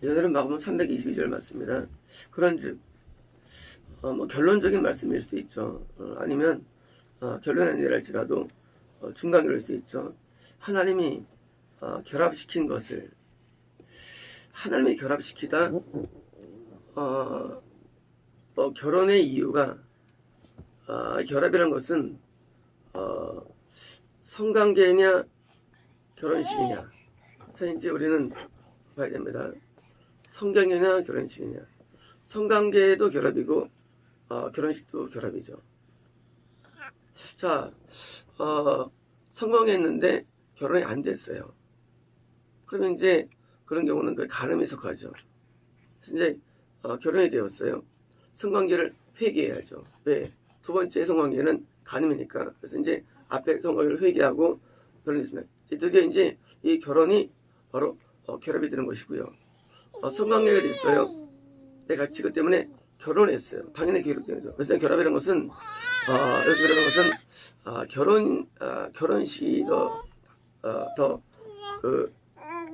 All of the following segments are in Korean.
여자는 마가복음 322절 맞습니다. 그런즉 결론적인 말씀일 수도 있죠. 아니면 결론이 아니랄지라도 중간 결론일 수도 있죠. 하나님이 결합시킨 것을 하나님이 결합시키다 결혼의 이유가 결합이라는 것은 성관계냐 결혼식이냐. 자, 이제 우리는 봐야 됩니다. 성관계냐 결혼식이냐. 성관계도 결합이고 결혼식도 결합이죠. 자, 성관계했는데 결혼이 안 됐어요. 그러면 이제 그런 경우는 그 간음에 속하죠. 그래서 이제 결혼이 되었어요. 성관계를 회개해야죠. 왜? 두 번째 성관계는 간음이니까. 그래서 이제 앞에 성관계를 회개하고 결혼이 있습니다. 드디어 이제 이 결혼이 바로 결합이 되는 것이고요. 성관계가 됐어요. 내 가치 그 때문에 결혼했어요. 당연히 결합되죠. 그래서 결합이라는 것은 여기서 결합이라는 것은 결혼식이 더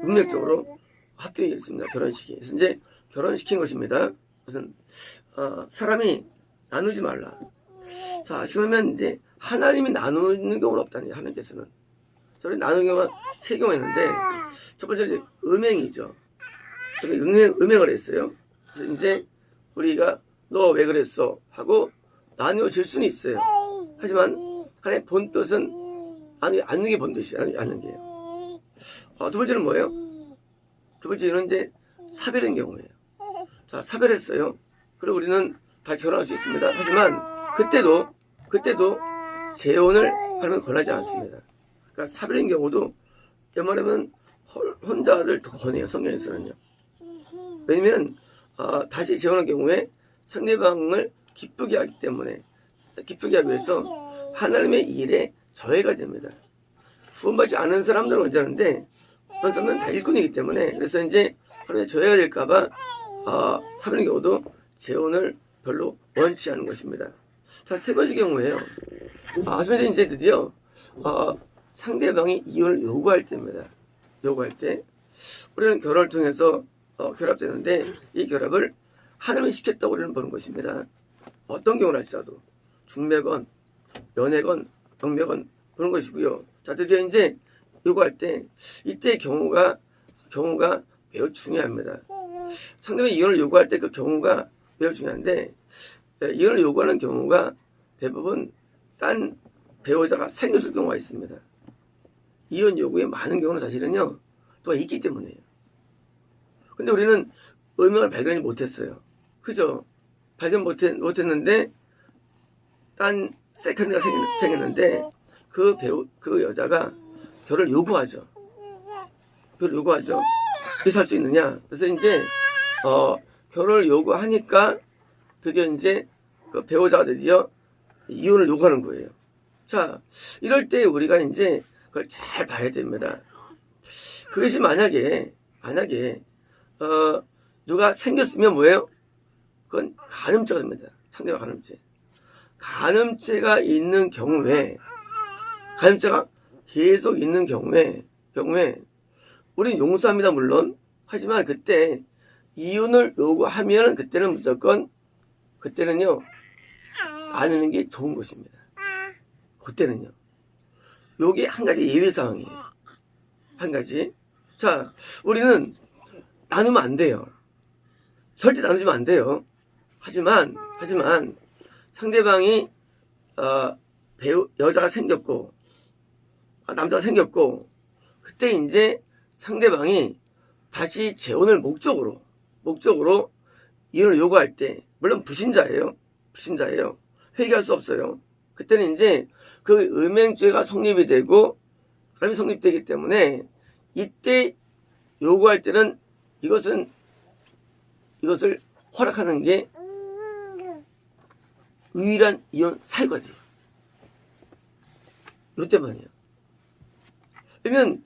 운명적으로 합되어 있습니다. 결혼식이. 그래서 이제 결혼시킨 것입니다. 무슨 사람이 나누지 말라. 자, 지금은 이제 하나님이 나누는 경우는 없다니. 하나님께서는 저를 나누는 경우가 세 경우가 있는데 첫 번째 이제 음행이죠. 음행을 했어요. 그래서 이제 우리가 너 왜 그랬어 하고 나누어질 수는 있어요. 하지만 하나님의 본 뜻은 나누는 게 본 뜻이에요. 나누는 게요. 두 번째는 뭐예요? 두 번째는 이제 사별인 경우예요. 자, 사별했어요. 그리고 우리는 다시 결혼할 수 있습니다. 하지만 그때도 재혼을 하면 권하지 않습니다. 그러니까 사별인 경우도 웬만하면 혼자를 더 권해요. 성경에서는요. 왜냐면 다시 재혼한 경우에 상대방을 기쁘게 하기 때문에, 기쁘게 하기 위해서 하나님의 일에 저해가 됩니다. 구원받지 않은 사람들은 원자는데 그런 사람들은 다 일꾼이기 때문에, 그래서 이제 하나님의 저해가 될까봐 사별인 경우도 재혼을 별로 원치 않는 것입니다. 자, 세 번째 경우에요. 세 번째 이제 드디어 상대방이 이혼을 요구할 때입니다. 요구할 때 우리는 결혼을 통해서 결합되는데 이 결합을 하나님이 시켰다고 우리는 보는 것입니다. 어떤 경우를 할지라도 중매건 연애건 영매건 그런 것이고요. 자, 드디어 이제 요구할 때 이때 경우가 매우 중요합니다. 상대방이 이혼을 요구할 때 그 경우가 매우 중요한데, 이혼을 요구하는 경우가 대부분 딴 배우자가 생겼을 경우가 있습니다. 이혼 요구에 많은 경우는 사실은요 또 있기 때문이에요. 근데 우리는 음행을 발견하지 못했어요. 그죠? 발견 못했는데 딴 세컨드가 생겼는데 그 여자가 결혼을 요구하죠. 그래서 할 수 있느냐? 그래서 이제 결혼을 요구하니까 드디어 이제 그 배우자가 드디어 이혼을 요구하는 거예요. 자, 이럴 때 우리가 이제 그걸 잘 봐야 됩니다. 그것이 만약에 누가 생겼으면 뭐예요? 그건 간음죄입니다. 상대방 간음죄. 간음죄가 있는 경우에, 간음죄가 계속 있는 경우에 우리는 용서합니다, 물론. 하지만 그때 이혼을 요구하면 그때는요 안 하는 게 좋은 것입니다. 그때는요. 요게 한 가지 예외사항이에요. 한 가지. 자, 우리는 나누면 안 돼요. 절대 나누면 안 돼요. 하지만 상대방이 여자가 생겼고 남자가 생겼고 그때 이제 상대방이 다시 재혼을 목적으로 이혼을 요구할 때, 물론 불신자예요. 회개할 수 없어요. 그때는 이제 그 음행죄가 성립이 되고 사람이 성립되기 때문에 이때 요구할 때는 이것을 허락하는 게 유일한 이혼 사유가 돼요. 이때만이에요. 그러면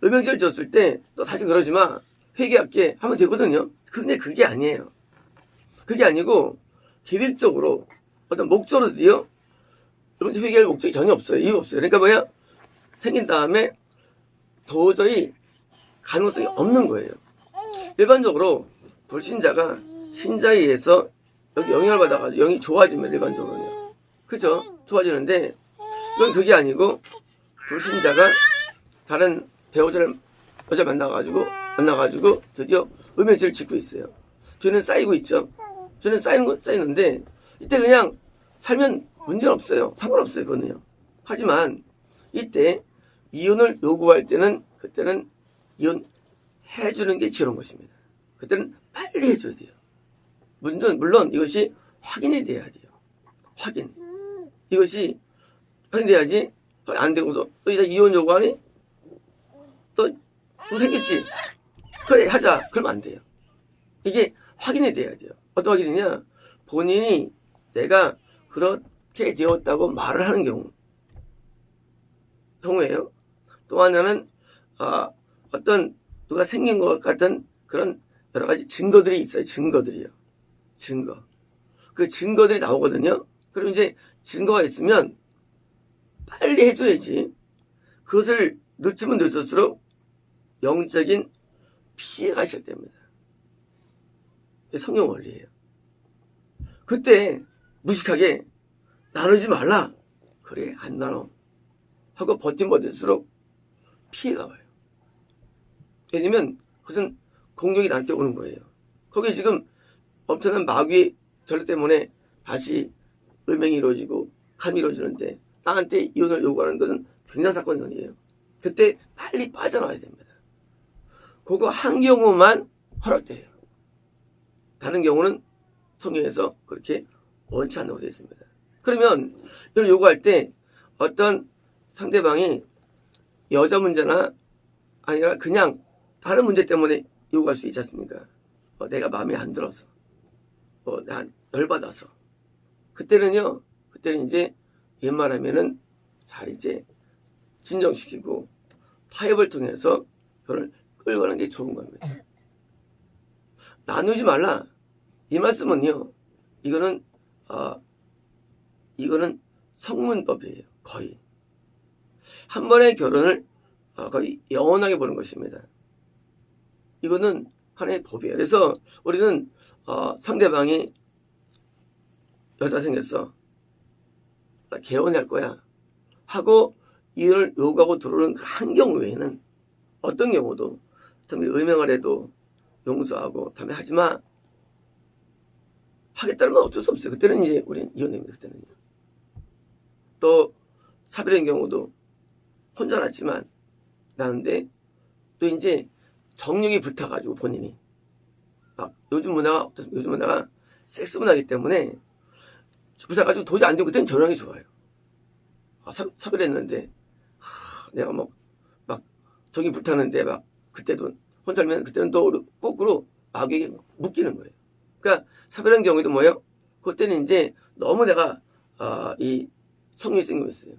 음행죄를 졌을 때 너 다시 그러지 마, 회개할게 하면 되거든요. 근데 그게 아니에요. 그게 아니고 계획적으로 어떤 목적으로도요. 여러분 회개할 목적이 전혀 없어요. 이유 없어요. 그러니까 뭐야? 생긴 다음에 도저히 가능성이 없는 거예요. 일반적으로 불신자가 신자에 의해서 여기 영향을 받아가지고 영이 좋아지면 일반적으로는요. 그죠? 좋아지는데 이건 그게 아니고 불신자가 다른 배우자를 만나가지고 드디어 음의 죄를 짓고 있어요. 죄는 쌓이고 있죠. 죄는 쌓이는데 이때 그냥 살면 문제는 없어요. 상관없어요. 그거는요. 하지만 이때 이혼을 요구할 때는 그때는 이혼해주는 게 지혜로운 것입니다. 그때는 빨리 해줘야 돼요. 물론 이것이 확인이 돼야 돼요. 확인. 이것이 확인돼야지 안 되고서 또 이제 이혼 요구하니 또 생겼지. 그래 하자. 그러면 안 돼요. 이게 확인이 돼야 돼요. 어떤 확인이냐? 본인이 내가 그렇게 되었다고 말을 하는 경우예요. 또 하나는 어떤 누가 생긴 것 같은 그런 여러 가지 증거들이 있어요. 증거들이요. 증거. 그 증거들이 나오거든요. 그럼 이제 증거가 있으면 빨리 해줘야지. 그것을 늦추면 늦을수록 영적인 피해가 시작됩니다. 성경 원리예요. 그때 무식하게 나누지 말라. 그래 안 나눠. 하고 버틸수록 피해가 와요. 왜냐면 그것은 공격이 나한테 오는 거예요. 거기에 지금 엄청난 마귀의 전력 때문에 다시 음행이 이루어지고 간이 이루어지는데 나한테 이혼을 요구하는 것은 굉장한 사건이에요. 그때 빨리 빠져나와야 됩니다. 그거 한 경우만 허락돼요. 다른 경우는 성경에서 그렇게 원치 않다고 되어 있습니다. 그러면 이걸 요구할 때 어떤 상대방이 여자 문제나 아니라 그냥 다른 문제 때문에 요구할 수 있지 않습니까? 내가 마음에 안 들어서 난 열받아서 그때는 이제 웬만하면은 잘 이제 진정시키고 타협을 통해서 그걸 끌고 가는 게 좋은 겁니다. 나누지 말라. 이 말씀은요, 이거는 성문법이에요. 거의. 한 번의 결혼을 거의 영원하게 보는 것입니다. 이거는 하나의 법이에요. 그래서 우리는 상대방이 여자 생겼어. 나 개혼할 거야. 하고 이를 요구하고 들어오는 한 경우 외에는 어떤 경우도 참 의명을 해도 용서하고 다음에 하지마. 하겠다는 건 어쩔 수 없어요. 그때는 이제 우리는 이혼됩니다. 그때는요. 또 사별인 경우도 혼자 낳지만 나는데 또 이제 정력이 붙어가지고 본인이 막 요즘 문화가 섹스 문화이기 때문에 붙어가지고 도저히 안 되고 그때는 전형이 좋아요. 사별했는데 내가 막 정이 불타는데 막 그때도 혼자 살면 그때는 또 거꾸로 마귀에게 묶이는 거예요. 그러니까 사별한 경우에도 뭐예요? 그때는 이제 너무 내가 이 성욕이 생기고 있어요.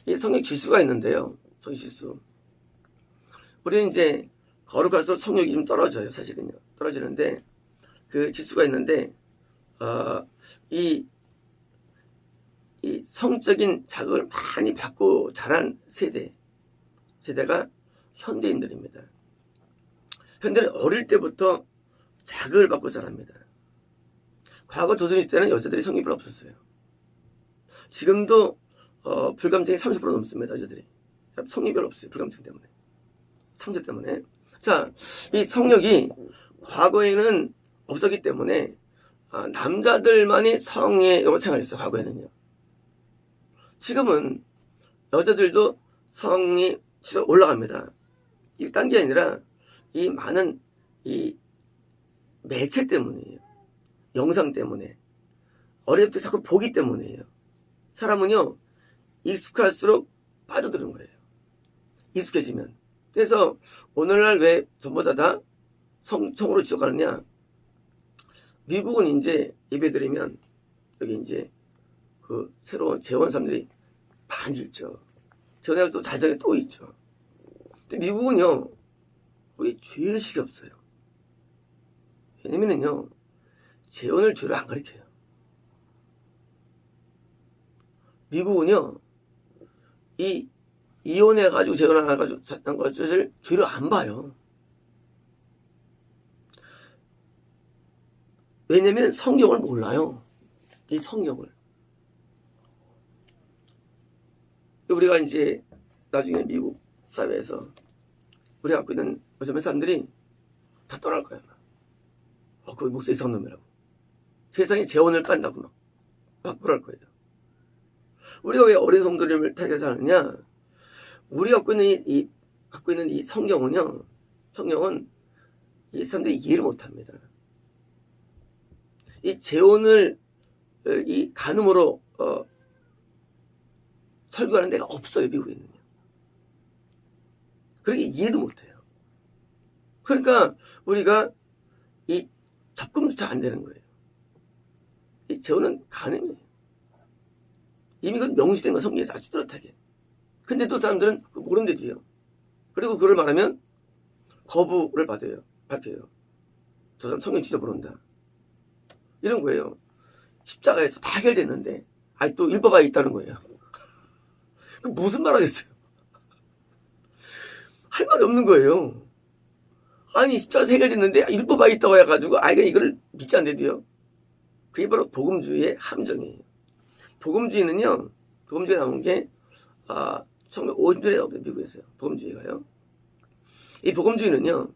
이 성욕 지수가 있는데요. 성욕 지수. 우리는 이제 거룩할수록 성욕이 좀 떨어져요. 사실은요. 떨어지는데 그 지수가 있는데 이 성적인 자극을 많이 받고 자란 세대가 현대인들입니다. 현대는 어릴 때부터 자극을 받고 자랍니다. 과거 조선시대 때는 여자들이 성욕이 별로 없었어요. 지금도 불감증이 30% 넘습니다. 여자들이. 성욕이 별로 없어요. 불감증 때문에. 상처 때문에. 자, 이 성욕이 과거에는 없었기 때문에 남자들만이 성에 생활했어요. 과거에는요. 지금은 여자들도 성이 올라갑니다. 이게 딴 게 아니라 이 많은 이 매체 때문이에요. 영상 때문에. 어릴 때 자꾸 보기 때문이에요. 사람은요, 익숙할수록 빠져드는 거예요. 익숙해지면. 그래서 오늘날 왜 전부 다 성으로 지속하느냐. 미국은 이제 예배드리면 여기 이제 그 새로운 재원 사람들이 많이 있죠. 전에 또 자정에 또 있죠. 근데 미국은요, 거의 죄의식이 없어요. 왜냐면은요, 재혼을 죄로 안 가르쳐요. 미국은요, 이혼해가지고 재혼해가지고 한 것을 죄로 안 봐요. 왜냐면 성경을 몰라요. 이 성경을. 우리가 이제 나중에 미국 사회에서 우리가 갖고 있는 어쩌면 사람들이 다 떠날 거야. 그 목사 이상한 놈이라고. 세상에 재혼을 깐다고 막 그럴 거예요. 우리가 왜 어린 성도님을 택해서 하느냐? 우리가 갖고 있는 이 성경은요, 성경은 이 사람들이 이해를 못 합니다. 이 재혼을, 이 간음으로, 설교하는 데가 없어요, 미국에는요. 그러니까 이해도 못 해요. 그러니까 우리가 이 접근조차 안 되는 거예요. 이 재혼은 간음이에요. 이미 그건 명시된 거 성경에서 아주 뚜렷하게. 근데 또 사람들은 모른대도요. 그리고 그걸 말하면 거부를 밝혀요. 저 사람 성경 진짜 모른다. 이런 거예요. 십자가에서 다 해결됐는데 또 율법아에 있다는 거예요. 그 무슨 말 하겠어요? 할 말이 없는 거예요. 아니 십자가에서 해결됐는데 율법아에 있다고 해가지고 이걸 믿지 않는데도요. 그게 바로 복음주의의 함정이에요. 복음주의는요. 복음주의에 나온 게 1950년에 나온 게 미국에서요. 복음주의가요. 이 복음주의는요.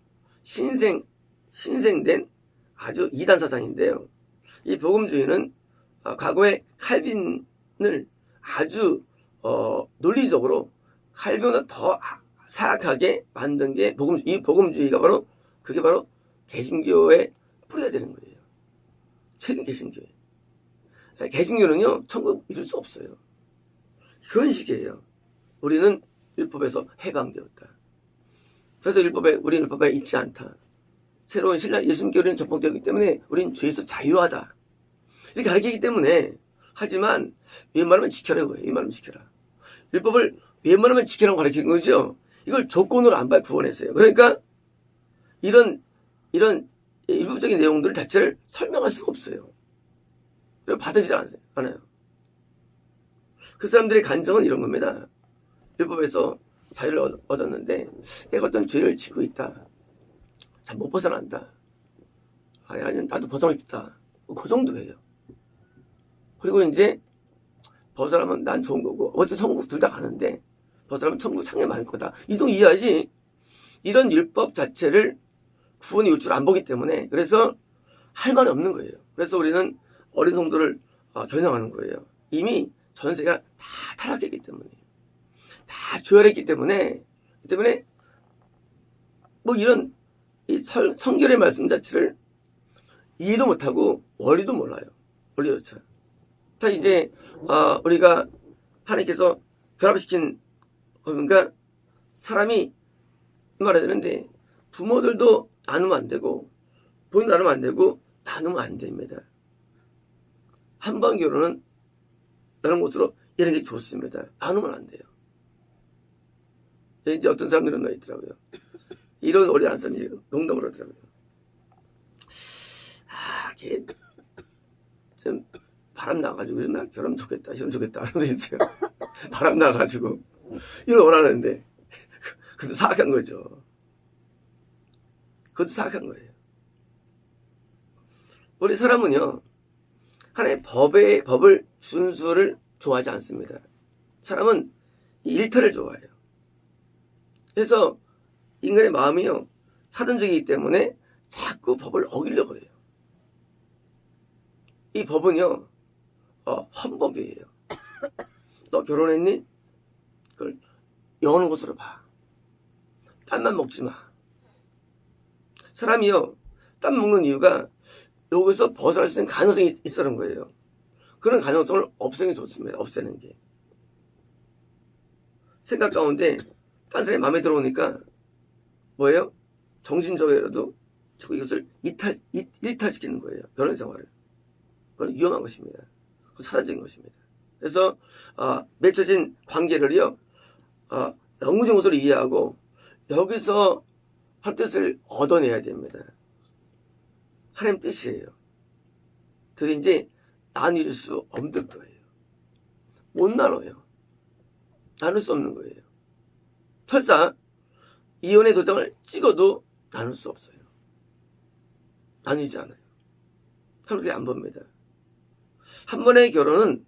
신생된 아주 이단 사상인데요. 이 복음주의는 과거에 칼빈을 아주 논리적으로 칼빈보다 더 사악하게 만든 게 이 복음주의가 그게 바로 개신교의 뿌리가 되는 거예요. 최근 개신교회. 개신교는요, 천국 이룰 수 없어요. 그런 식이에요. 우리는 율법에서 해방되었다. 그래서 우리는 율법에 있지 않다. 새로운 신랑 예수님께 우리는 접목되었기 때문에 우리는 죄에서 자유하다. 이렇게 가르치기 때문에, 하지만 웬만하면 지켜라고 해요. 웬만하면 지켜라. 율법을 웬만하면 지켜라고 가르치는 거죠. 이걸 조건으로 안 구원했어요. 그러니까 이런 율법적인 내용들 자체를 설명할 수가 없어요. 그리고 받아지지 않아요. 그 사람들의 간정은 이런 겁니다. 율법에서 자유를 얻었는데 내가 어떤 죄를 지고 있다. 잘 못 벗어난다. 아니 나도 벗어나고 싶다. 그 정도예요. 그리고 이제 벗어나면 난 좋은 거고 어쨌든 천국 둘 다 가는데 벗어나면 천국 상해 많을 거다. 이 정도 이해하지. 이런 율법 자체를 구원의 요초를 안 보기 때문에 그래서 할 말이 없는 거예요. 그래서 우리는 어린 성도를 겨냥하는 거예요. 이미 전세가 다 타락했기 때문에 다 죄했기 때문에 이런 이 성결의 말씀 자체를 이해도 못하고 원리도 몰라요. 원리조차. 자 이제 우리가 하나님께서 결합시킨 그러니까 사람이 말해야 되는데 부모들도 나누면 안 되고 본인 나누면 안 되고 나누면 안 됩니다. 한번 결혼은 다른 곳으로 이런 게 좋습니다. 나누면 안 돼요. 이제 어떤 사람들은 거 있더라고요. 이런 어리 안 사람이 농담을 하더라고요. 걔 좀 바람 나가지고 나 결혼 좋겠다, 이러면 좋겠다 하는 분 있어요. 바람 나가지고 이걸 원하는데 그것도 사악한 거죠. 그것도 사악한 거예요. 우리 사람은요, 하나의 법을 준수를 좋아하지 않습니다. 사람은 일탈을 좋아해요. 그래서 인간의 마음이요, 사단적이기 때문에 자꾸 법을 어기려고 해요. 이 법은요, 헌법이에요. 너 결혼했니? 그걸 여느 곳으로 봐. 딴만 먹지 마. 사람이요, 딴 먹는 이유가 여기서 벗어날 수 있는 가능성이 있었던 거예요. 그런 가능성을 없애는 게 좋습니다. 없애는 게. 생각 가운데 딴 사람이 마음에 들어오니까 뭐예요? 정신적으로도 자꾸 이것을 일탈시키는 거예요. 결혼 생활을. 그건 위험한 것입니다. 그건 사단적인 것입니다. 그래서 맺혀진 관계를요, 영구적인 것으로 이해하고 여기서 한 뜻을 얻어내야 됩니다. 하나님 뜻이에요. 그게 이제 나눌 수 없는 거예요. 못 나눠요. 나눌 수 없는 거예요. 설사 이혼의 도장을 찍어도 나눌 수 없어요. 나누지 않아요. 그렇게 안 봅니다. 한 번의 결혼은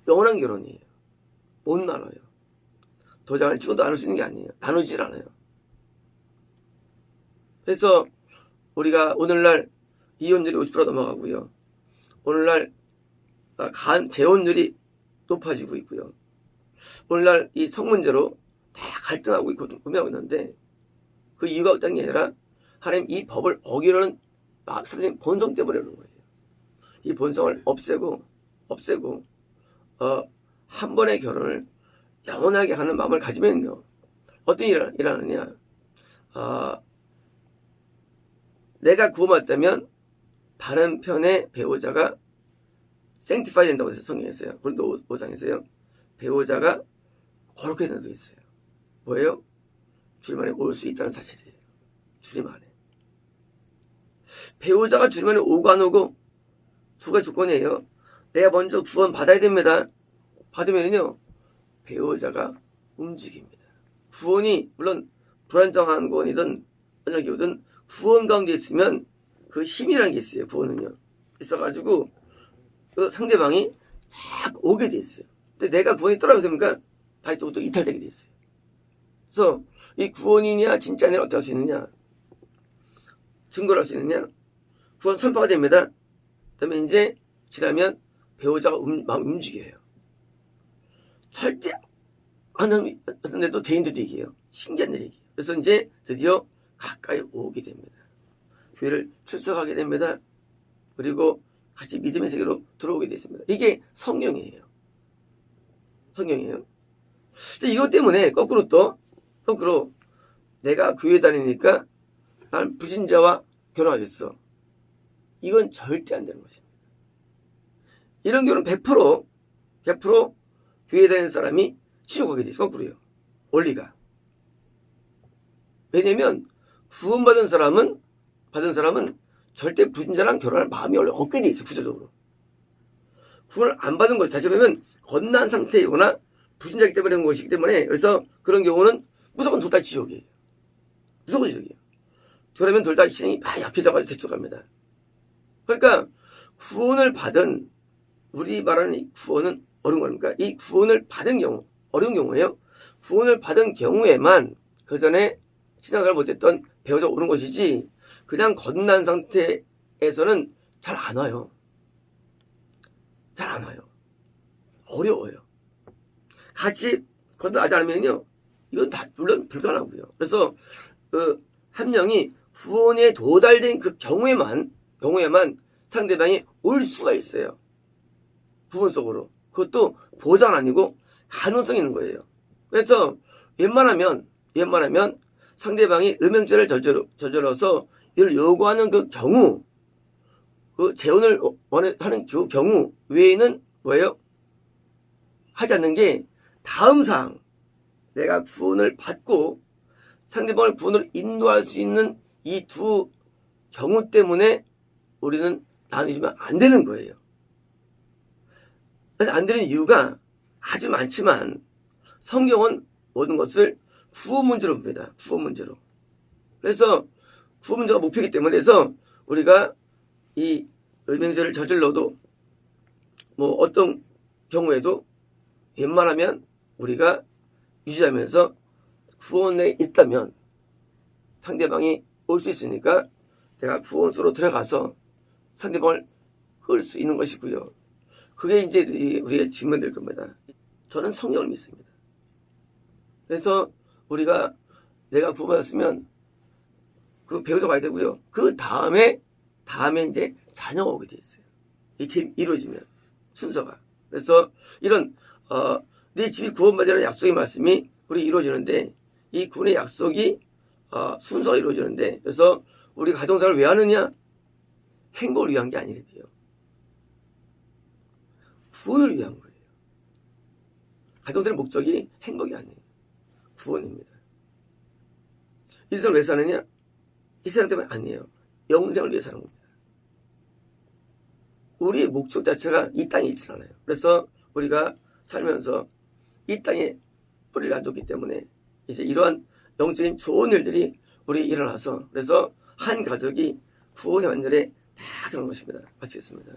영원한 결혼이에요. 못 나눠요. 도장을 찍어도 나눌 수 있는 게 아니에요. 나누질 않아요. 그래서 우리가 오늘날 이혼율이 50% 넘어가고요. 오늘날 재혼율이 높아지고 있고요. 오늘날 이 성문제로 다 갈등하고 있고 구매하고 있는데 그 이유가 어떤 게 아니라 하나님 이 법을 어기려는 선생님 본성 때문에 그러는 거예요. 이 본성을 없애고 한 번의 결혼을 영원하게 하는 마음을 가지면요. 어떤 일을 하느냐. 내가 구원받다면 다른 편의 배우자가 sanctify 된다고 해서 성경에서요. 그런데 5장에서요. 배우자가 거룩해야 된다고 했어요. 뭐예요? 주님 안에 올 수 있다는 사실이에요. 주님 안에. 배우자가 주님 안에 오고 안 오고 두 가지 조건이에요. 내가 먼저 구원 받아야 됩니다. 받으면요. 배우자가 움직입니다. 구원이 물론 불안정한 구원이든 어느 기호든 구원 가운데 있으면 그 힘이라는 게 있어요. 구원은요. 있어가지고 그 상대방이 쫙 오게 돼 있어요. 근데 내가 구원이 떨어지니까 다시 또 이탈되게 돼 있어요. 그래서 이 구원이냐 진짜냐 어떻게 할 수 있느냐, 증거를 할 수 있느냐. 구원 선포가 됩니다. 그다음에 이제 지나면 배우자가 마음 움직여요. 절대 안 하는데도 대인들도 얘기해요. 신기한 일이에요. 그래서 이제 드디어 가까이 오게 됩니다. 교회를 출석하게 됩니다. 그리고 같이 믿음의 세계로 들어오게 됐습니다. 이게 성경이에요. 성경이에요. 근데 이것 때문에 거꾸로 내가 교회 다니니까 난 불신자와 결혼하겠어. 이건 절대 안 되는 것입니다. 이런 경우는 100% 교회 다니는 사람이 지옥 가게 돼 있어. 거꾸로요. 원리가. 왜냐면 구원받은 사람은 절대 불신자랑 결혼할 마음이 원래 없게 돼 있어. 구조적으로. 구원을 안 받은 것이 다시 말하면 건난 상태이거나 불신자이기 때문에 그런 것이기 때문에, 그래서 그런 경우는 무조건 둘 다 지옥이에요. 무조건 지옥이에요. 그러면 둘 다 신앙이 많이 약해져가지고 대충갑니다. 그러니까 구원을 받은, 우리 말하는 이 구원은 어려운 겁니까? 이 구원을 받은 경우, 어려운 경우예요. 구원을 받은 경우에만 그 전에 신앙을 못했던 배우자가 오는 것이지, 그냥 건난 상태에서는 잘 안 와요. 잘 안 와요. 어려워요. 같이 건너지 않으면요, 이건 다 물론 불가능하고요. 그래서 한 명이 구원에 도달된 그 경우에만 상대방이 올 수가 있어요. 구원 속으로. 그것도 보장 아니고 가능성이 있는 거예요. 그래서 웬만하면 상대방이 음행죄를 저질러서 이를 요구하는 그 경우, 그 재혼을 하는 그 경우 외에는 뭐예요? 하지 않는 게 다음 사항, 내가 구원을 받고 상대방을 구원을 인도할 수 있는 이 두 경우 때문에 우리는 나누지면 안 되는 거예요. 안 되는 이유가 아주 많지만 성경은 모든 것을 구원 문제로 봅니다. 구원 문제로. 그래서 구원 문제가 목표이기 때문에, 그래서 우리가 이 음행죄를 저질러도 뭐 어떤 경우에도 웬만하면 우리가 유지하면서 구원에 있다면 상대방이 올 수 있으니까 내가 구원소로 들어가서 상대방을 끌 수 있는 것이고요. 그게 이제 우리의 직면될 겁니다. 저는 성령을 믿습니다. 그래서 우리가 내가 구원받았으면 그 배우자 가야 되고요. 그 다음에 이제 자녀가 오게 돼 있어요. 이게 이루어지면 순서가. 그래서 이런 네 집이 구원받으라는 약속의 말씀이 우리 이루어지는데, 이 구원의 약속이 순서가 이루어지는데, 그래서 우리 가정사를 왜 하느냐? 행복을 위한 게 아니래요. 구원을 위한 거예요. 가정사의 목적이 행복이 아니에요. 구원입니다. 이 세상을 왜 사느냐? 이 세상 때문에 아니에요. 영생을 위해 사는 겁니다. 우리의 목적 자체가 이 땅에 있지 않아요. 그래서 우리가 살면서 이 땅에 뿌리를 안 뒀기 때문에 이제 이러한 영적인 좋은 일들이 우리 일어나서, 그래서 한 가족이 구원의 완전에 다 그런 것입니다. 마치겠습니다.